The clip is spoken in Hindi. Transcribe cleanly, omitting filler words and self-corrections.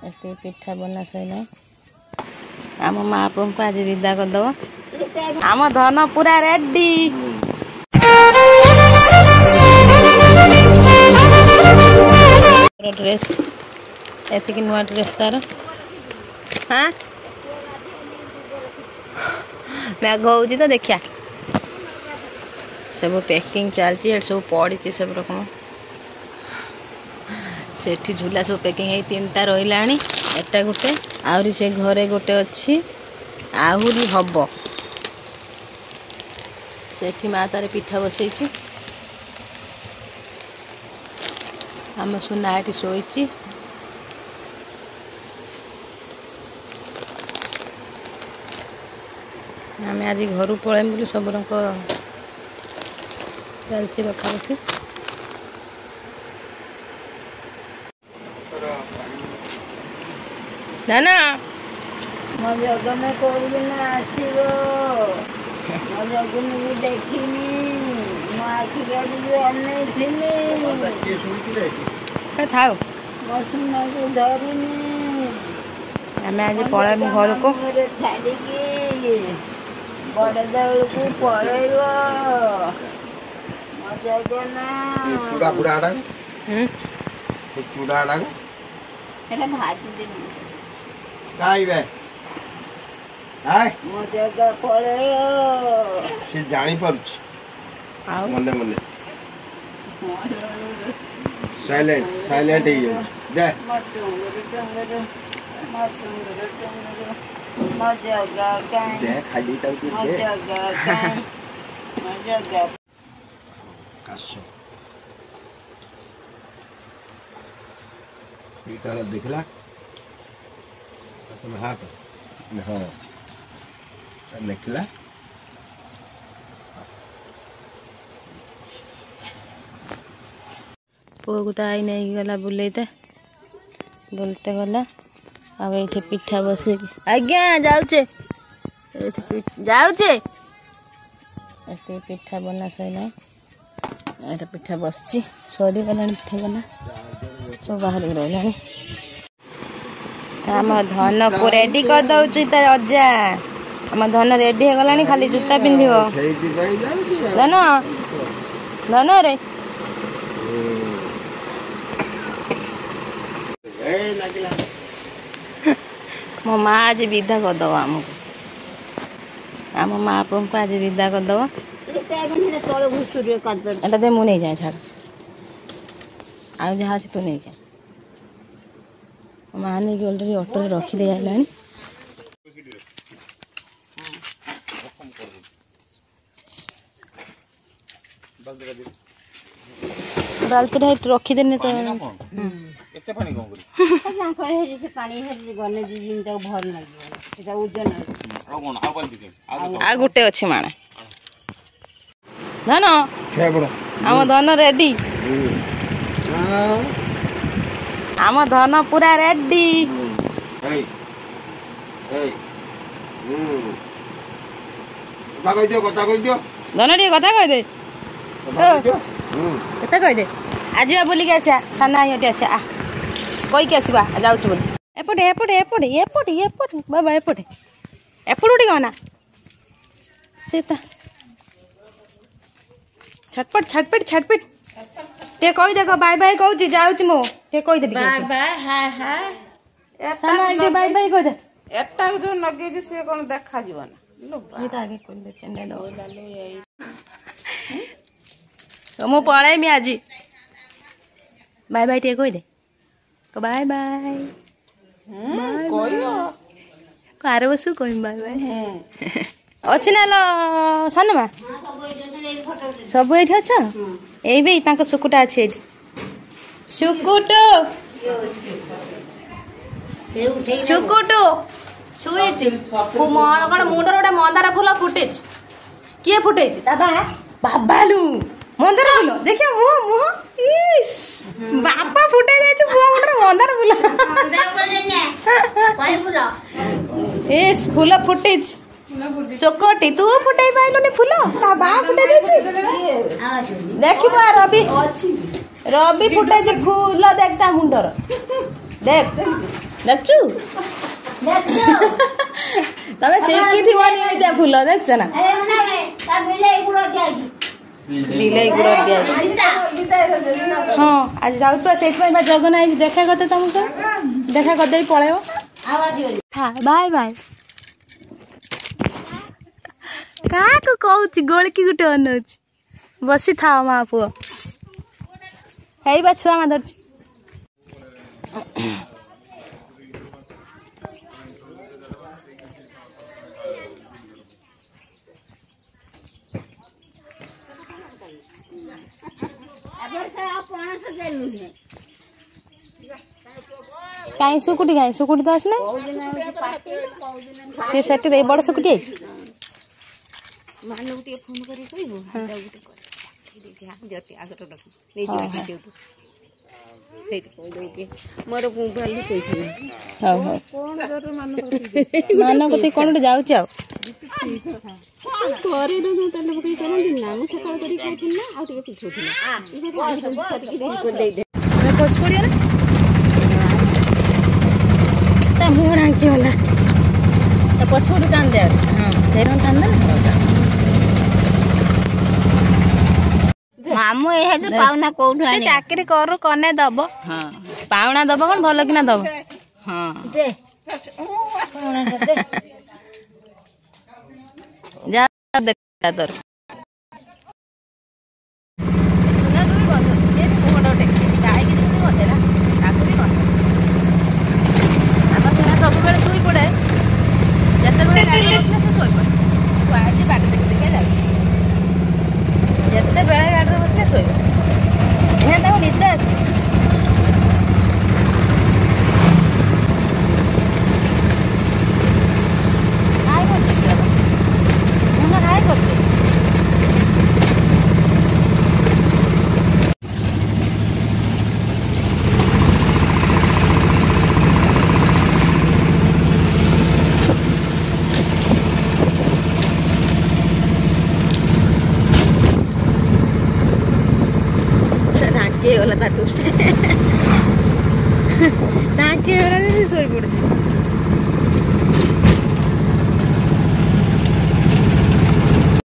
एति पिठा बना सैला आम महाप्रभु को आज विदा करदब आम धन पूरा रेडी ड्रेस एति नुआ ड्रेस तार हाँ मैघ हो तो देखिया सब पैकिंग चलती सब पड़ी सब रकम सेठी झूला सब पैकिंग है 3टा रहा एटा गोटे आहरी से घरे गोटे अच्छी आहरी हम सेठी माँ तार पिठा बसई आम सुना ये शोची आम आज घर पलैम बोली सब रंग चलती रखा रखी ना ना मो जगन कोना आसो मो जगन भी देखनी मो आखि अन थाओ मो सुना को धरनी आम आज पलैम घर को छाड़ी बड़ दौड़ को पलैब मो जगन चूड़ा बुड़ा चूड़ा भाजी देनी मो जगह पलैब से जानी पारुछ मने मने साइलेंट साइलेंट ही दे मो जगह दे खाली ता दे मो जगह कासो इटा देखला तुम हाथ हां लिखला पुआ को तो आई नहीं गला बुलेते बुलते गला अब ये पिठा बस आज्ञा जाऊचे जाऊचे ये पिठा बना सैला ये पिठा बसची सरी गला पिठा बना सब बाहर रहा आम धन को रेडी कर दउची त अजा आम धन रेडी हो गलानी खाली जूता पिंधिबो धन धन रे मो माँ आज विदा करदब आमको आम महाप्रभु को आज विदा करदब एटा दे मु नहीं जाए छाड़ आ जहाँ से तू नहीं जाए माँ नहीं ऑलरेडी ऑटो रखी दे आइलानी बाल्टी रखी देने तो एते पानी कोन करी पानी हे पानी हे गने दी दिन तक भर लागियो एटा ओजन आ कोन आ बाल्टी दे आ गुटे अछि माने धन फेबड़ आम धन रेडी आम धन पूरा रेडी ए कथा कह दियो धन टी कथा कह दे कथा कह दे आज बोल के आसा साना हटे आस आ कई के आसवा जाऊँ बोली एपटे एपटे एपटे एपटे एपटे बाबा एपटे एपट उठी गना सीता छटपट छटपट छटपट टे कही देख बाय बाय कहूँ जाऊँ मो टे कही दे बाय बाय हाय हाय साना आगे बाय बाय कह दे एटा जो नगे जो से कोन देखा जीव ना लो ये तो आगे कह दे चैनल तो मु पळाइमी आज बाय बाय टे कही दे बाय बाय कहियो कार बसु कहि बाय बाय अछि ना लो सनमा सब एठी छ एई बे तांको सुकुटा अछि एठी सुकुटो सुकुटो छुएछि मोहन कोन मुंडर ओटा मंदार फूल फुटेछ किए फुटेछ दादा बाबालू मंदार फूल देखियो मुह मुह इस बापा फुटे जाय बुआ मुंडर मंदार फूल कोई फूल इस फूल फुटेछ सोकोटी तू फुटाई पाइलुनी फूल ता बा फुटे देछि देखिबो रवि रवि फुटाई फूल देख ता मुंडर देख देखचु तमे सेकी थी वाली एमितिया फूल देखछ ना बिलाई गुड़ दिया हाँ आज जाऊ तो से जगन आई देखा करते तुमको देखा करदे पलैब बाय बाय क्या कहूँ गोलकी गुटे अनौच बसी था माँ पुओ है छुआ मा धर कहीं सुकुटी तो आसना सी से बड़ सुकुटी आई मानव फोन कर मोर मान कत कौन जाऊँ मुँह ढांकी वाला पछू टान दे हाँ से टान दे मामू ए जो पाउना कोठु से चाकरी करू कने दब हां पाउना दब कौन भल कि ना दब हां दे पाउना दे जा देख तोर सुना तू भी गध से कोठो टेक गाय की तू गधे ना ताकू भी गध आका सुना सब बेले सुई पड़े जते बेले गाड़ी बसले से सोई पड़े तू आज बाट देख देख जा जते बेले गाड़ी बसले सोई एहे ताको निद्रा आसी हाय करते मुना हाय करते गला ताटू टाके सोई पड़ी